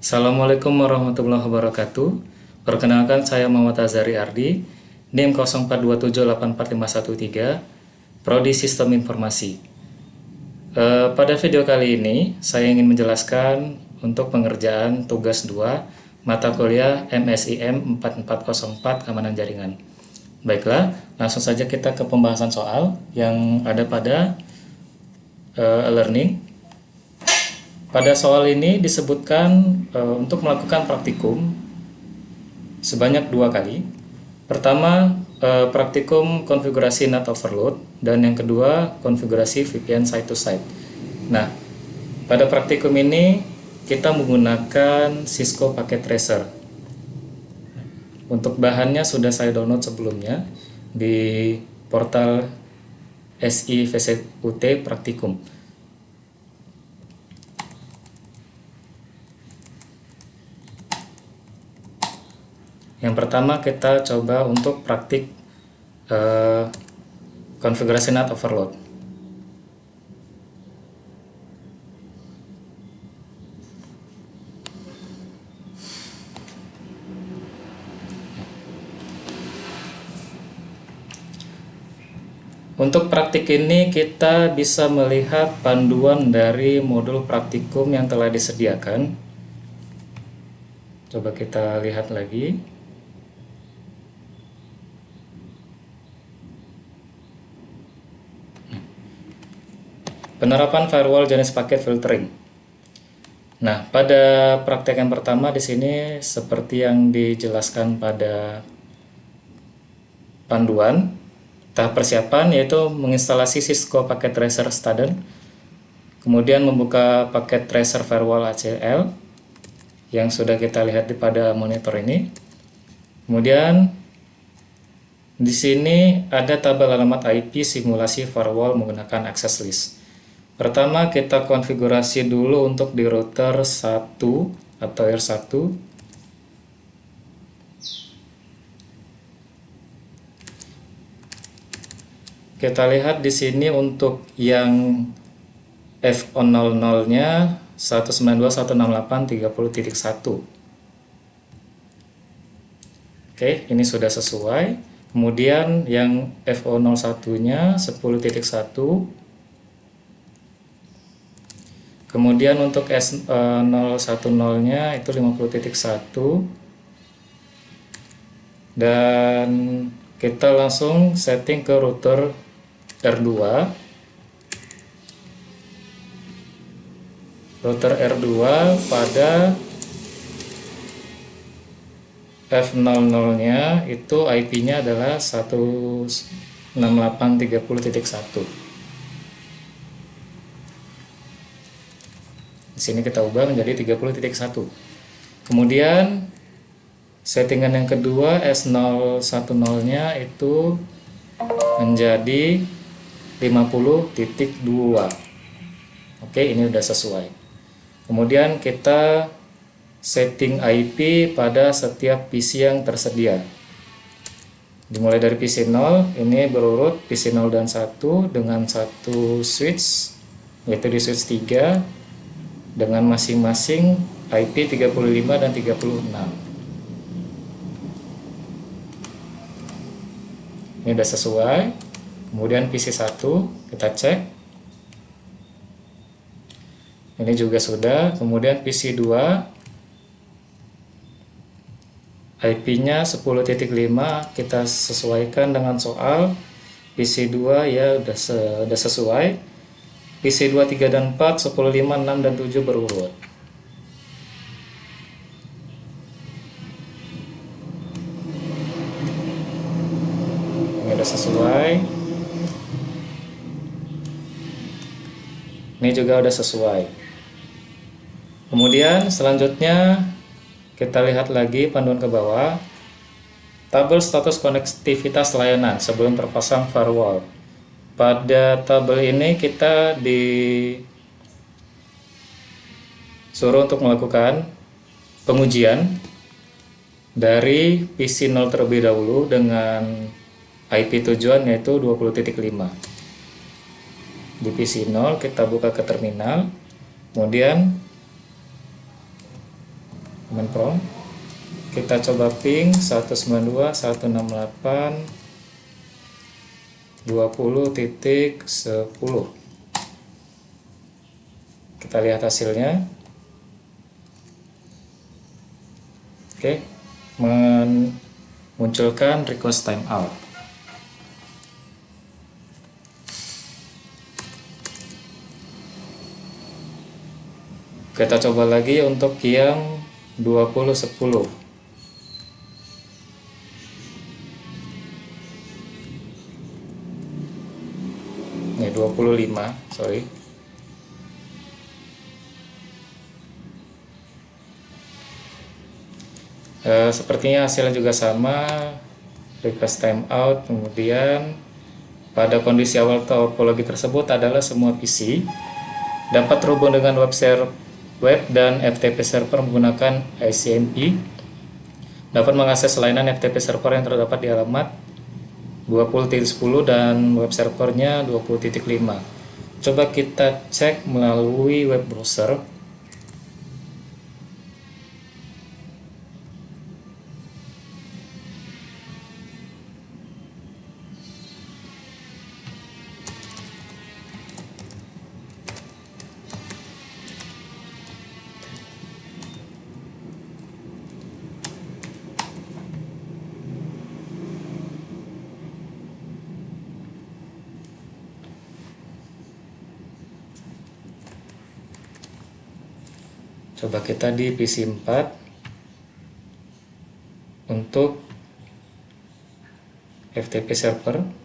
Assalamualaikum warahmatullahi wabarakatuh. Perkenalkan, saya Muhammad Azhari Ardi, NIM 0427845513, Prodi Sistem Informasi. Pada video kali ini, saya ingin menjelaskan untuk pengerjaan tugas 2 mata kuliah MSIM 4404 Keamanan Jaringan. Baiklah, langsung saja kita ke pembahasan soal yang ada pada learning. Pada soal ini disebutkan untuk melakukan praktikum sebanyak 2 kali. Pertama, praktikum konfigurasi NAT overload, dan yang kedua konfigurasi VPN site to site. Nah, pada praktikum ini kita menggunakan Cisco Packet Tracer. Untuk bahannya sudah saya download sebelumnya di portal SIVCUT Praktikum. Yang pertama kita coba untuk praktik konfigurasi NAT overload. Untuk praktik ini kita bisa melihat panduan dari modul praktikum yang telah disediakan. Coba kita lihat lagi. Penerapan firewall jenis paket filtering. Nah, pada praktek yang pertama di sini seperti yang dijelaskan pada panduan, tahap persiapan yaitu menginstalasi Cisco Packet Tracer Student, kemudian membuka paket tracer firewall ACL yang sudah kita lihat pada monitor ini. Kemudian di sini ada tabel alamat IP simulasi firewall menggunakan access list. Pertama kita konfigurasi dulu untuk di router 1 atau R1. Kita lihat di sini untuk yang F000-nya 192.168.30.1. Oke, ini sudah sesuai. Kemudian yang FO01-nya 10.1. Kemudian untuk S010-nya itu 50.1. Dan kita langsung setting ke router R2. Router R2 pada F00-nya itu IP-nya adalah 168.30.1. Di sini kita ubah menjadi 30.1. Kemudian settingan yang kedua S010-nya itu menjadi 50.2. Oke, ini udah sesuai. Kemudian kita setting IP pada setiap PC yang tersedia. Dimulai dari PC 0, ini berurut PC 0 dan 1 dengan satu switch, yaitu di switch 3 dengan masing-masing IP 35 dan 36. Ini udah sesuai. Kemudian PC 1 kita cek. Ini juga sudah. Kemudian PC 2 IP-nya 10.5 kita sesuaikan dengan soal. PC 2 ya udah sesuai. PC 2, 3, dan 4, 10, 5, 6, dan 7 berurut. Ini udah sesuai. Ini juga udah sesuai. Kemudian selanjutnya kita lihat lagi panduan ke bawah. Tabel status konektivitas layanan sebelum terpasang firewall. Pada tabel ini kita disuruh untuk melakukan pengujian dari PC 0 terlebih dahulu dengan IP tujuan yaitu 20.5. Di PC 0 kita buka ke terminal, kemudian command prompt, kita coba ping 192.168.20.10. Kita lihat hasilnya. Oke, memunculkan request timeout. Kita coba lagi untuk yang 20.10. Ini 25, sorry. Sepertinya hasilnya juga sama, request timeout. Kemudian pada kondisi awal topologi tersebut adalah semua PC dapat terhubung dengan web dan FTP server menggunakan ICMP, dapat mengakses layanan FTP server yang terdapat di alamat 20.10 dan web servernya 20.5. Coba kita cek melalui web browser. Coba kita di PC 4 untuk FTP server.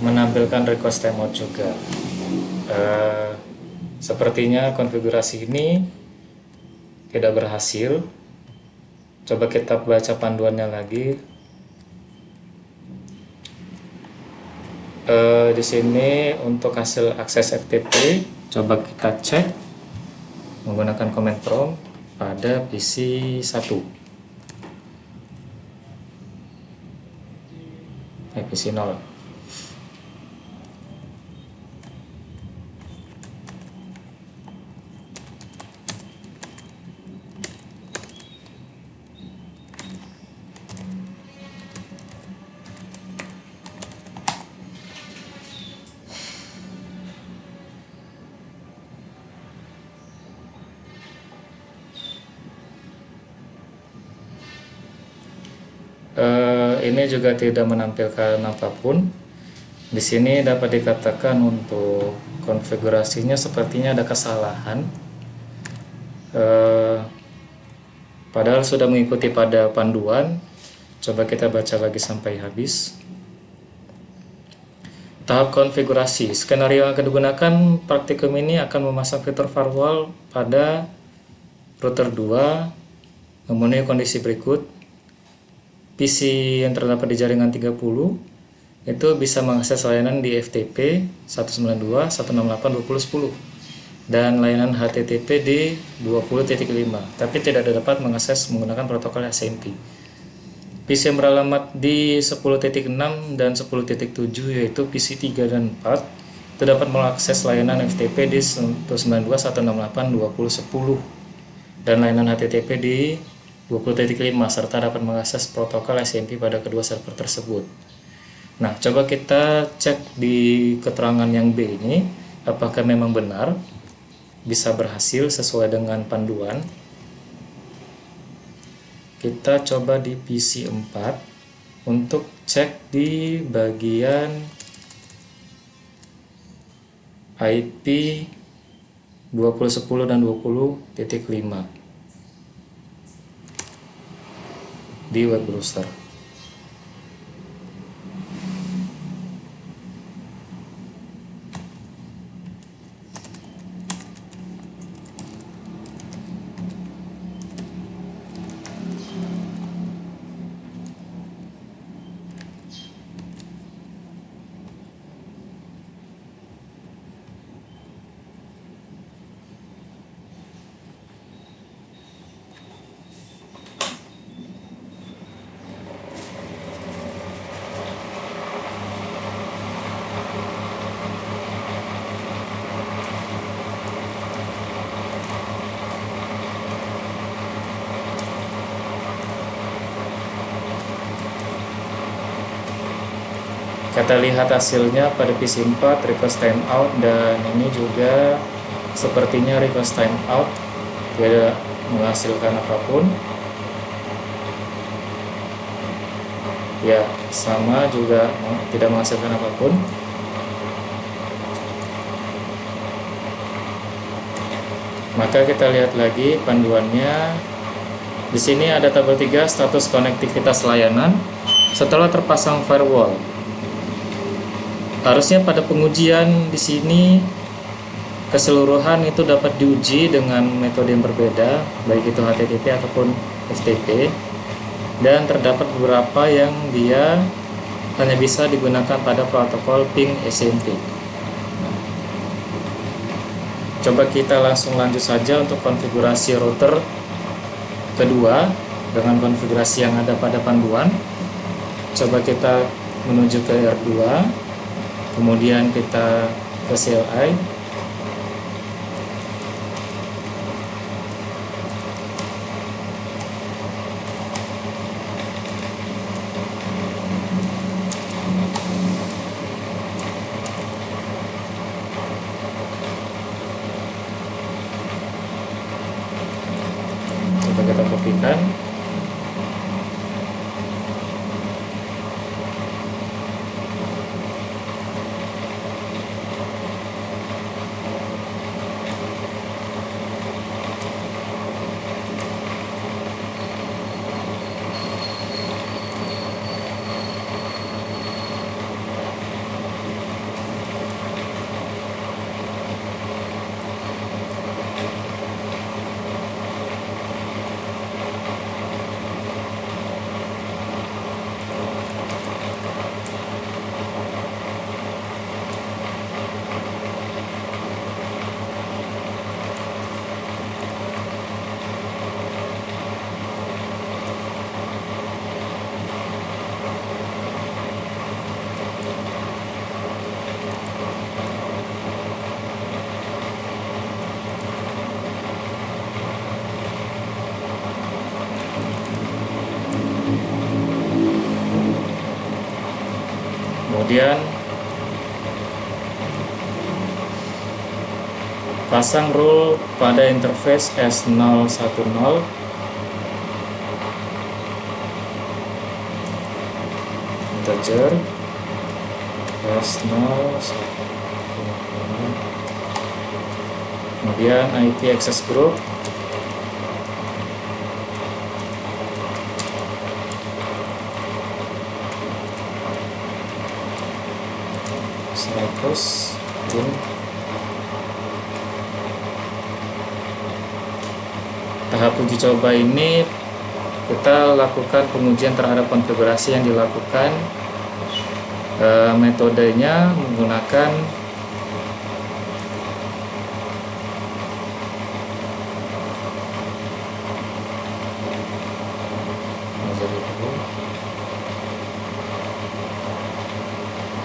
Menampilkan request timeout juga. Sepertinya konfigurasi ini tidak berhasil. Coba kita baca panduannya lagi. Di sini untuk hasil akses FTP, coba kita cek menggunakan command prompt pada PC 1. PC 0. Ini juga tidak menampilkan apapun. Di sini dapat dikatakan untuk konfigurasinya sepertinya ada kesalahan. Padahal sudah mengikuti pada panduan. Coba kita baca lagi sampai habis. Tahap konfigurasi. Skenario yang akan digunakan praktikum ini akan memasang fitur firewall pada router 2 memenuhi kondisi berikut. PC yang terdapat di jaringan 30 itu bisa mengakses layanan di FTP 192.168.20.10 dan layanan HTTP di 20.5, tapi tidak dapat mengakses menggunakan protokol SMP. PC yang beralamat di 10.6 dan 10.7 yaitu PC 3 dan 4 itu dapat mengakses layanan FTP di 192.168.20.10 dan layanan HTTP di 20.5 serta dapat mengakses protokol SMP pada kedua server tersebut. Nah, coba kita cek di keterangan yang B ini apakah memang benar bisa berhasil sesuai dengan panduan. Kita coba di PC 4 untuk cek di bagian IP 20.10 dan 20.5. di web browser. Kita lihat hasilnya pada PC 4 request timeout, dan ini juga sepertinya request timeout tidak menghasilkan apapun. Ya, sama juga tidak menghasilkan apapun. Maka kita lihat lagi panduannya. Di sini ada tabel 3 status konektivitas layanan setelah terpasang firewall. Harusnya pada pengujian di sini keseluruhan itu dapat diuji dengan metode yang berbeda, baik itu HTTP ataupun FTP, dan terdapat beberapa yang dia hanya bisa digunakan pada protokol ping SMP. Coba kita langsung lanjut saja untuk konfigurasi router kedua dengan konfigurasi yang ada pada panduan. Coba kita menuju ke R2, kemudian kita ke CLI. Coba kita kopikan. Kemudian pasang rule pada interface S010, integer S010, kemudian IP access group, terus tahap uji coba ini kita lakukan pengujian terhadap konfigurasi yang dilakukan. Metodenya menggunakan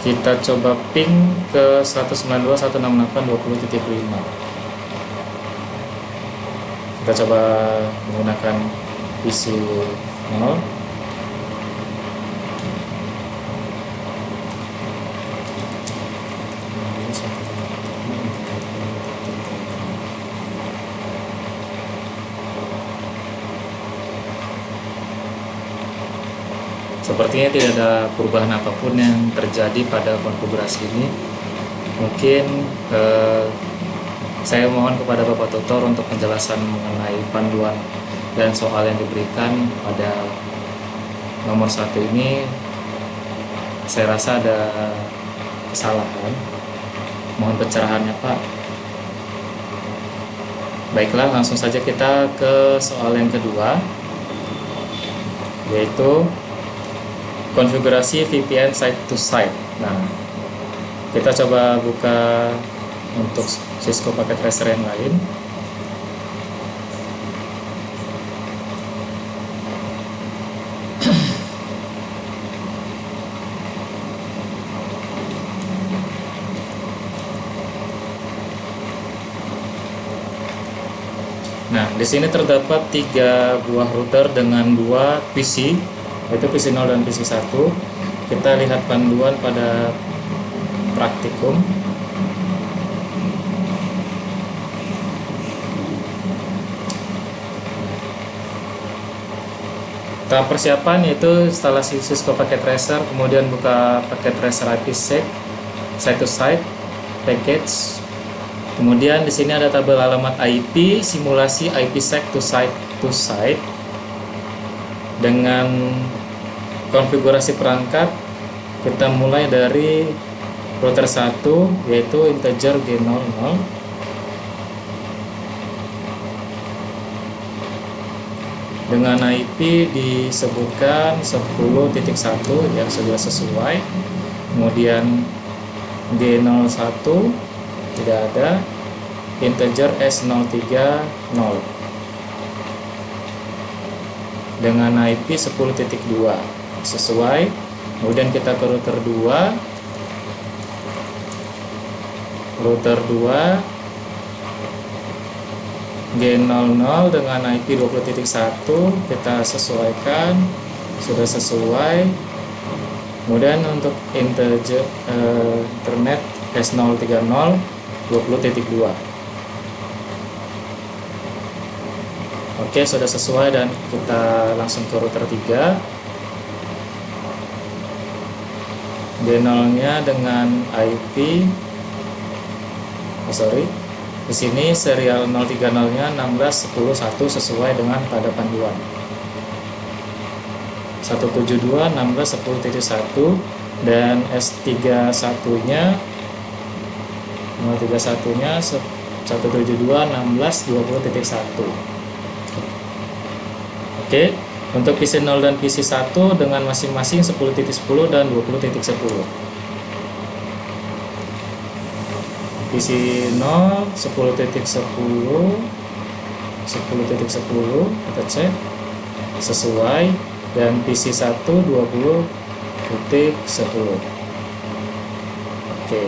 kita coba ping ke 192.168.20.5. Kita coba menggunakan PC 0. Sepertinya tidak ada perubahan apapun yang terjadi pada konfigurasi ini. Mungkin saya mohon kepada Bapak Tutor untuk penjelasan mengenai panduan dan soal yang diberikan pada nomor 1 ini saya rasa ada kesalahan. Mohon pencerahannya, Pak. Baiklah, langsung saja kita ke soal yang kedua, yaitu konfigurasi VPN site to site. Nah, kita coba buka untuk Cisco Packet Tracer yang lain. Nah, di sini terdapat 3 buah router dengan 2 PC, yaitu PC 0 dan PC 1. Kita lihat panduan pada praktikum. Tahap persiapan yaitu instalasi Cisco Packet Tracer, kemudian buka Packet Tracer IPsec, site to site, package. Kemudian di sini ada tabel alamat IP, simulasi IPsec to site dengan konfigurasi perangkat. Kita mulai dari router 1 yaitu integer G00. Dengan IP disebutkan 10.1 yang sudah sesuai. Kemudian G01 tidak ada, integer S030 dengan IP 10.2 sesuai. Kemudian kita ke router 2 G00 dengan IP 20.1 kita sesuaikan, sudah sesuai. Kemudian untuk integer internet S030 20.2. Oke, sudah sesuai dan kita langsung ke router 3. G0-nya dengan IP di sini serial 030-nya 16.10.1 sesuai dengan pada panduan. 172.16.10.1 dan S31-nya 172.16.20.1. Oke, untuk PC 0 dan PC 1 dengan masing-masing 10.10 dan 20.10. PC 0 10.10 kita cek sesuai, dan PC 1 20.10. Oke,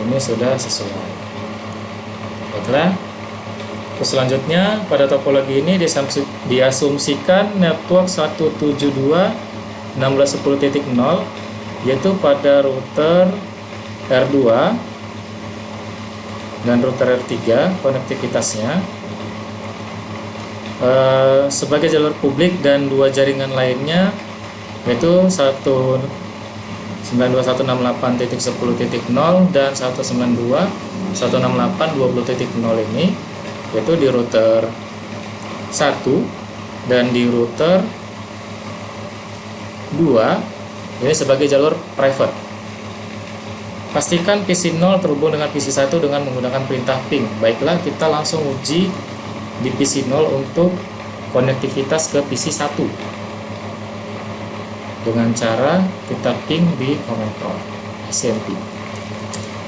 ini sudah sesuai. Baiklah, terus selanjutnya pada topologi ini diasumsikan network 172.16.10.0 yaitu pada router R2 dan router R3 konektivitasnya sebagai jalur publik, dan 2 jaringan lainnya yaitu 192.168.10.0 dan 192.168.20.0 ini yaitu di router 1 dan di router 2 ini sebagai jalur private. Pastikan PC 0 terhubung dengan PC 1 dengan menggunakan perintah ping. Baiklah, kita langsung uji di PC 0 untuk konektivitas ke PC 1 dengan cara kita ping di command prompt SMP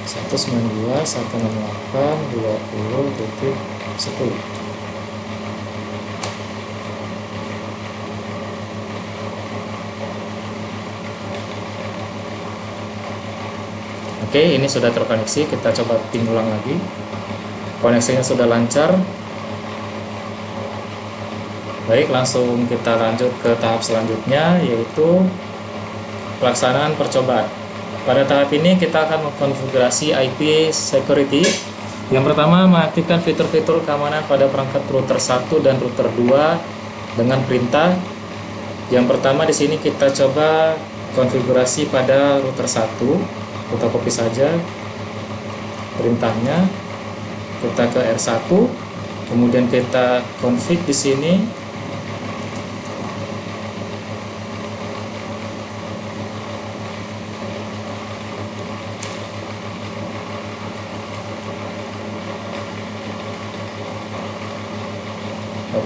192.168.20.10. Oke, ini sudah terkoneksi. Kita coba ping ulang lagi. Koneksinya sudah lancar. Baik, langsung kita lanjut ke tahap selanjutnya, yaitu pelaksanaan percobaan. Pada tahap ini kita akan mengkonfigurasi IP security. Yang pertama, mengaktifkan fitur-fitur keamanan pada perangkat router 1 dan router 2 dengan perintah. Yang pertama di sini kita coba konfigurasi pada router 1. Kita copy saja perintahnya, kita ke R1, kemudian kita config di sini.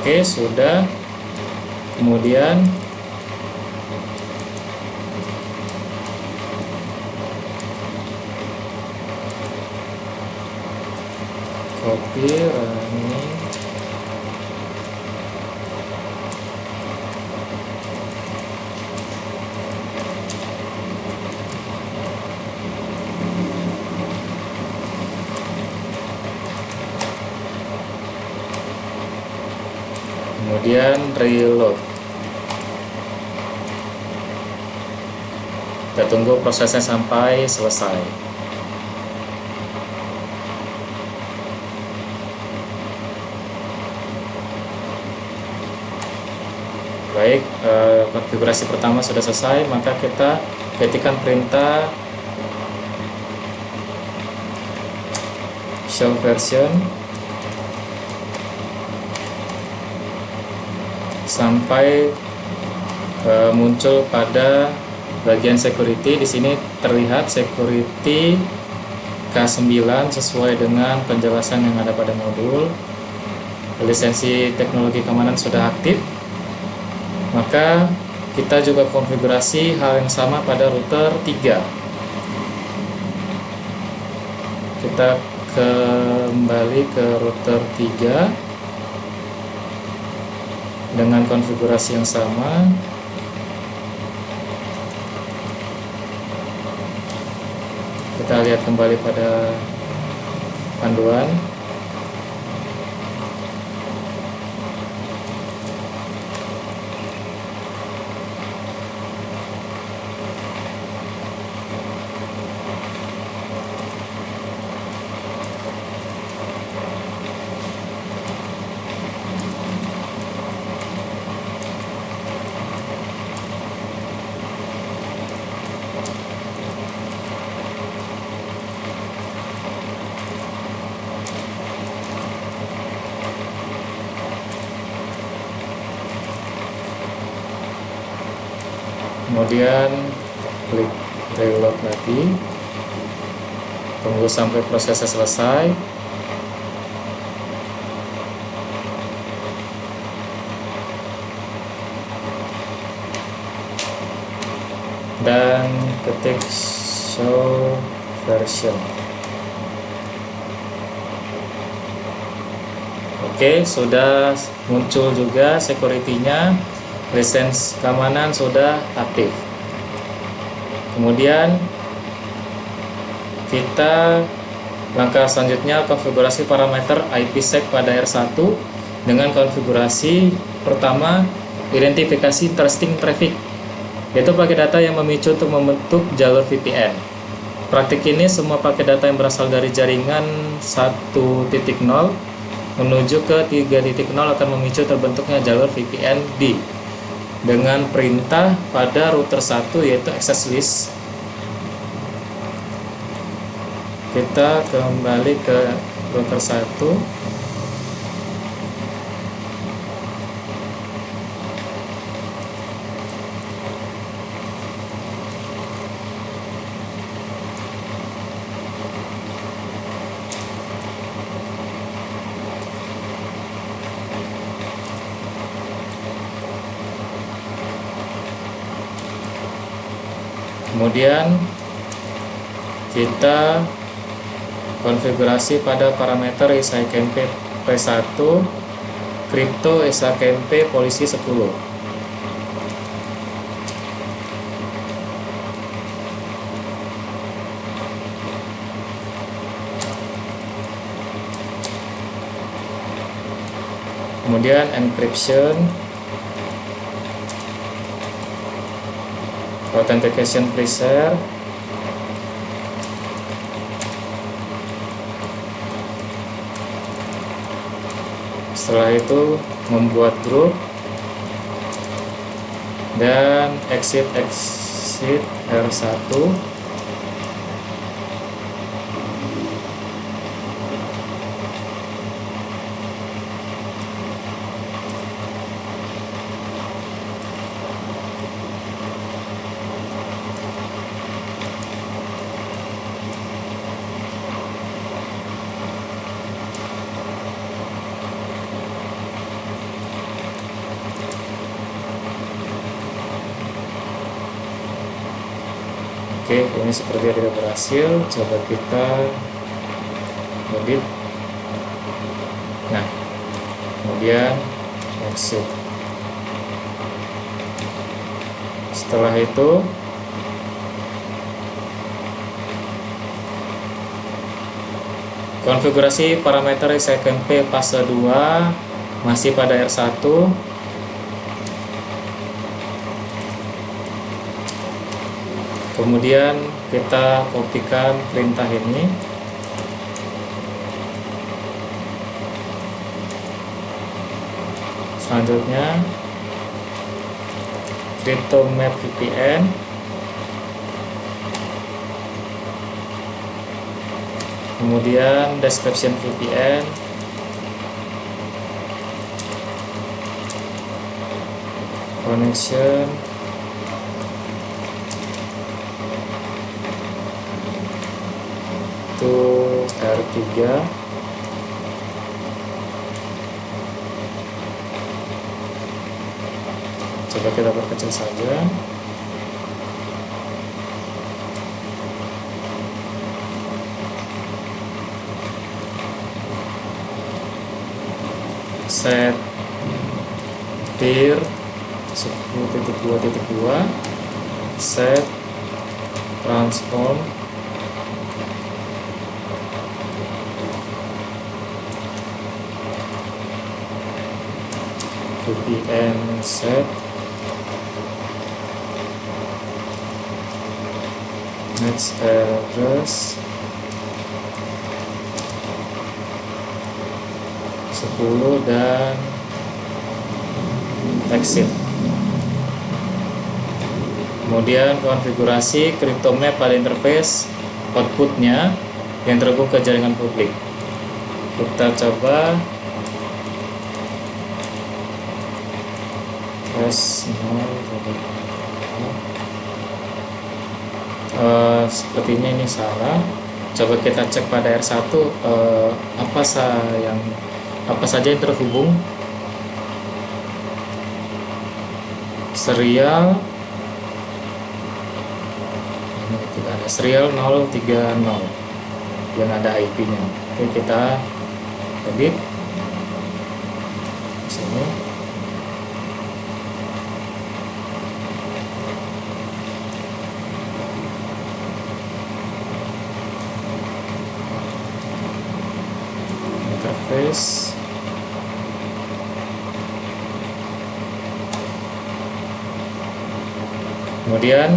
Oke, sudah. Kemudian copy running. Kemudian reload. Kita tunggu prosesnya sampai selesai. Baik, konfigurasi pertama sudah selesai, maka kita ketikkan perintah show version sampai muncul pada bagian security. Di sini terlihat security K9 sesuai dengan penjelasan yang ada pada modul. Lisensi teknologi keamanan sudah aktif. Maka kita juga konfigurasi hal yang sama pada router 3. Kita kembali ke router 3 dengan konfigurasi yang sama. Kita lihat kembali pada panduan. Kemudian klik reload lagi, tunggu sampai prosesnya selesai. Dan ketik show version. Oke, sudah muncul juga security-nya. Lisensi keamanan sudah aktif. Kemudian kita langkah selanjutnya konfigurasi parameter IPsec pada R1 dengan konfigurasi pertama identifikasi trusting traffic, yaitu paket data yang memicu untuk membentuk jalur VPN. Praktik ini semua paket data yang berasal dari jaringan 1.0 menuju ke 3.0 akan memicu terbentuknya jalur VPN dengan perintah pada router 1 yaitu access list. Kita kembali ke router 1. Kemudian kita konfigurasi pada parameter ISAKMP P1 Crypto ISAKMP polisi 10. Kemudian encryption, authentication pre-share, setelah itu membuat grup dan exit R1. Oke, ini seperti tidak berhasil. Coba kita edit. Nah, kemudian exit. Setelah itu konfigurasi parameter SKMP fase 2 masih pada R1. Kemudian kita kopikan perintah ini. Selanjutnya CryptoMap VPN, kemudian description VPN, connection, to R3, coba kita perkecil saja. Set peer 10.2.2, set transform VPN set next address 10 dan exit. Kemudian konfigurasi CryptoMap pada interface outputnya yang terhubung ke jaringan publik. Kita coba sepertinya ini salah. Coba kita cek pada R1 apa saja yang terhubung. Serial ini tidak ada, serial 030 yang ada IP-nya. Oke, kita edit sini. Interface, kemudian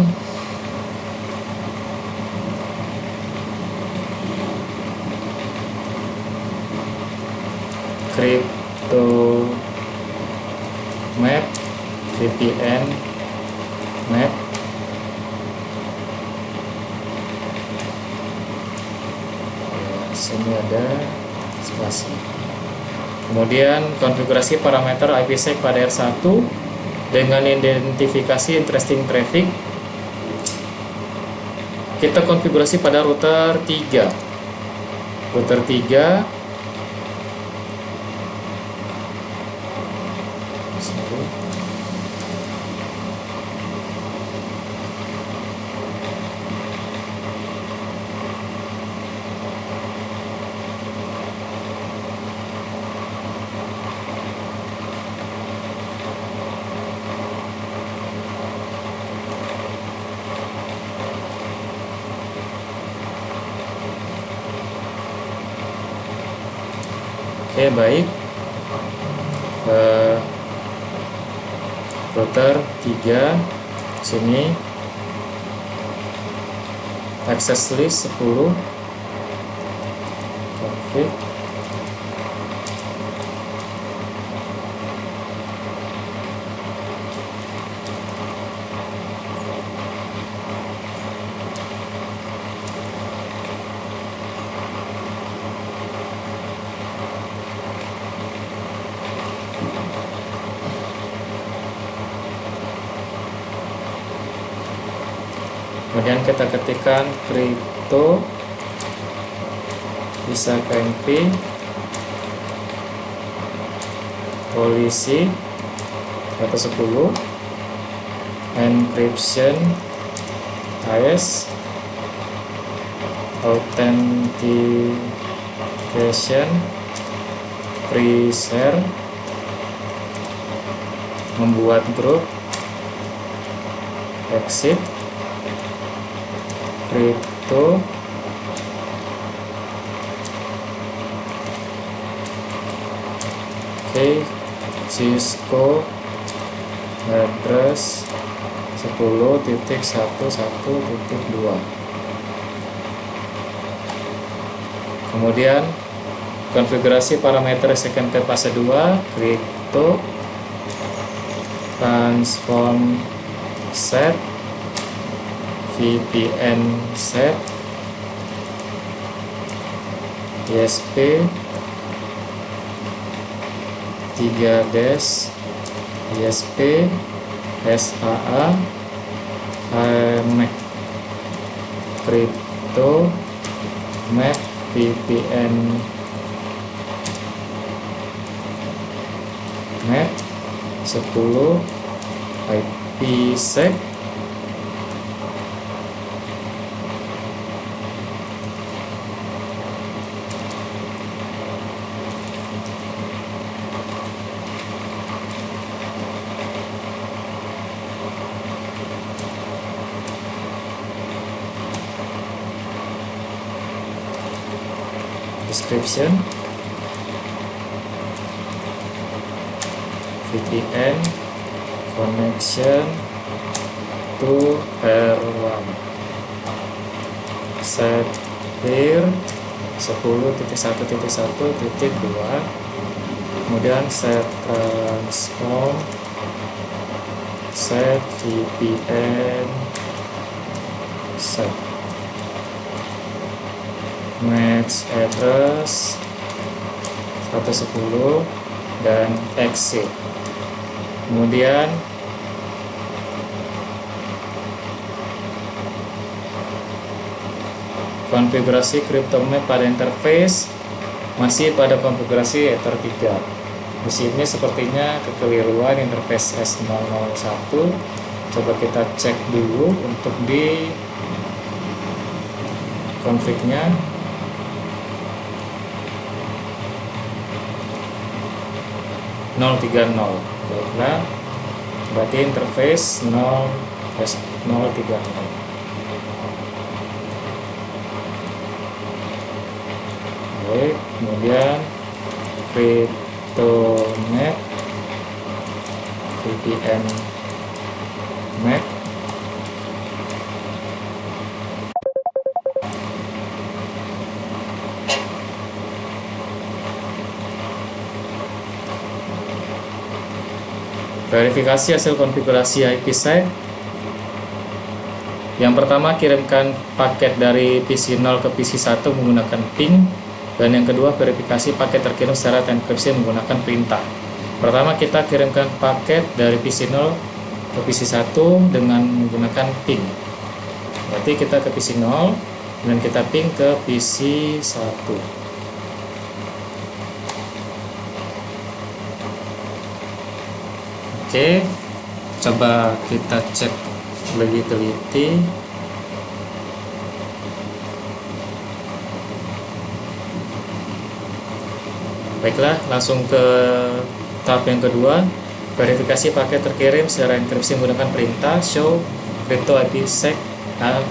CryptoMap VPN map, sini ada spasi. Kemudian konfigurasi parameter IPsec pada R1 dengan identifikasi interesting traffic. Kita konfigurasi pada router 3. Router 3 Oke, baik. Router 3 sini access list 10 config. Kemudian kita ketikkan crypto bisa KMP polisi atau 10 encryption AES authentication, pre-share, membuat grup, exit, crypto, Cisco address 10.11.2. Kemudian konfigurasi parameter SKMP fase 2, crypto, transform set, VPN set, ISP 3-, ISP, SAA, MAC, crypto, MAC, VPN, MAC 10, IPsec, description, VPN, connection to R1, set peer 10.1.1.2, kemudian set transform, set VPN, set match address 110 dan exit. Kemudian konfigurasi CryptoMap pada interface masih pada konfigurasi Ether 3. Di sini sepertinya kekeliruan interface S001. Coba kita cek dulu untuk di config-nya. Baiklah, berarti interface 0.30. Baik, kemudian CryptoMap, VPN Map, verifikasi hasil konfigurasi IPsec. Yang pertama, kirimkan paket dari PC 0 ke PC 1 menggunakan ping. Dan yang kedua, verifikasi paket terkirim secara enkripsi menggunakan perintah. Pertama, kita kirimkan paket dari PC 0 ke PC 1 dengan menggunakan ping. Berarti kita ke PC 0 dan kita ping ke PC 1. Oke, coba kita cek lebih teliti. Baiklah, langsung ke tahap yang kedua, verifikasi paket terkirim secara enkripsi menggunakan perintah show crypto IPsec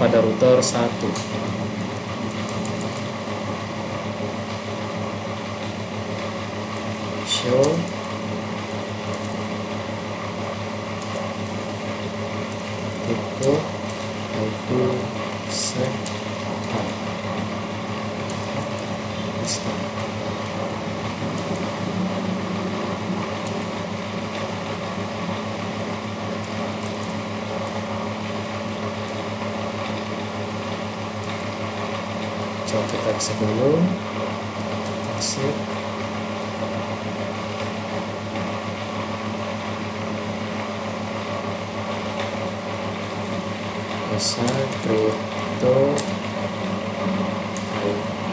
pada router 1. Show crypto IPsec coba kita cek dulu. Exit. Bisa crypto IP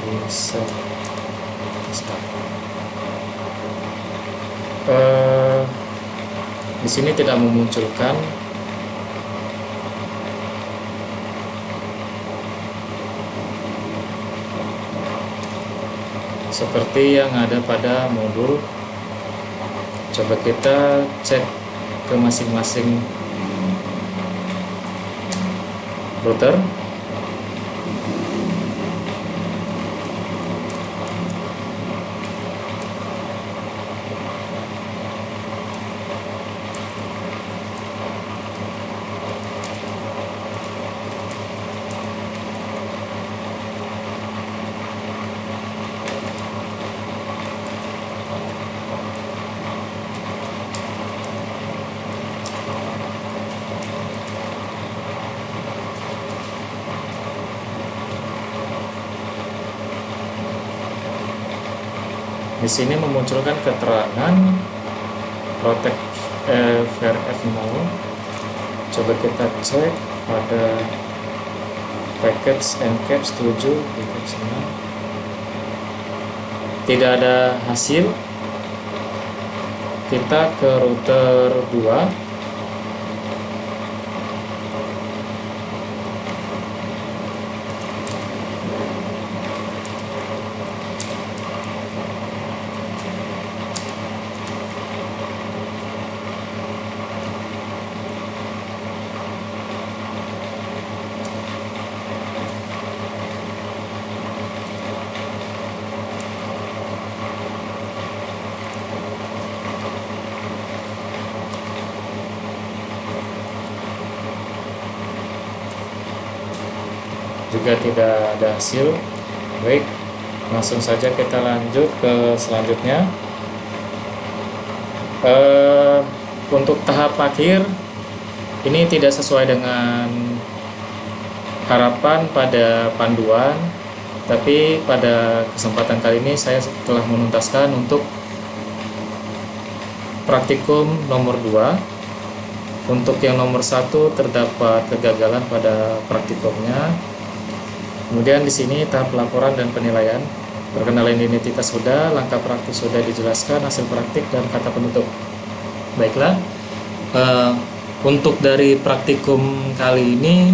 bisa di sini tidak memunculkan seperti yang ada pada modul. Coba kita cek ke masing-masing router. Di sini memunculkan keterangan protect VRF0. Coba kita cek pada package ncaps 7 di sana. Tidak ada hasil. Kita ke router 2. Juga tidak ada hasil. Baik, langsung saja kita lanjut ke selanjutnya. Untuk tahap akhir ini tidak sesuai dengan harapan pada panduan, tapi pada kesempatan kali ini saya telah menuntaskan untuk praktikum nomor 2. Untuk yang nomor 1 terdapat kegagalan pada praktikumnya. Kemudian di sini tahap laporan dan penilaian. Perkenalan identitas sudah, langkah praktis sudah dijelaskan, hasil praktik dan kata penutup. Baiklah, untuk dari praktikum kali ini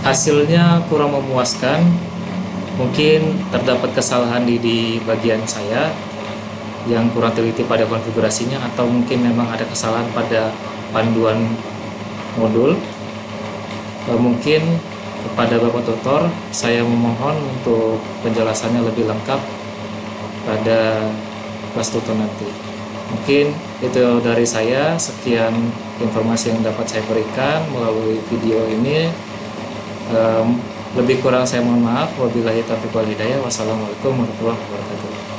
hasilnya kurang memuaskan. Mungkin terdapat kesalahan di bagian saya yang kurang teliti pada konfigurasinya, atau mungkin memang ada kesalahan pada panduan modul. Mungkin kepada Bapak Tutor, saya memohon untuk penjelasannya lebih lengkap pada kelas tutor nanti. Mungkin itu dari saya. Sekian informasi yang dapat saya berikan melalui video ini. Lebih kurang saya mohon maaf. Wabillahi taufiq wal hidayah. Wassalamualaikum warahmatullahi wabarakatuh.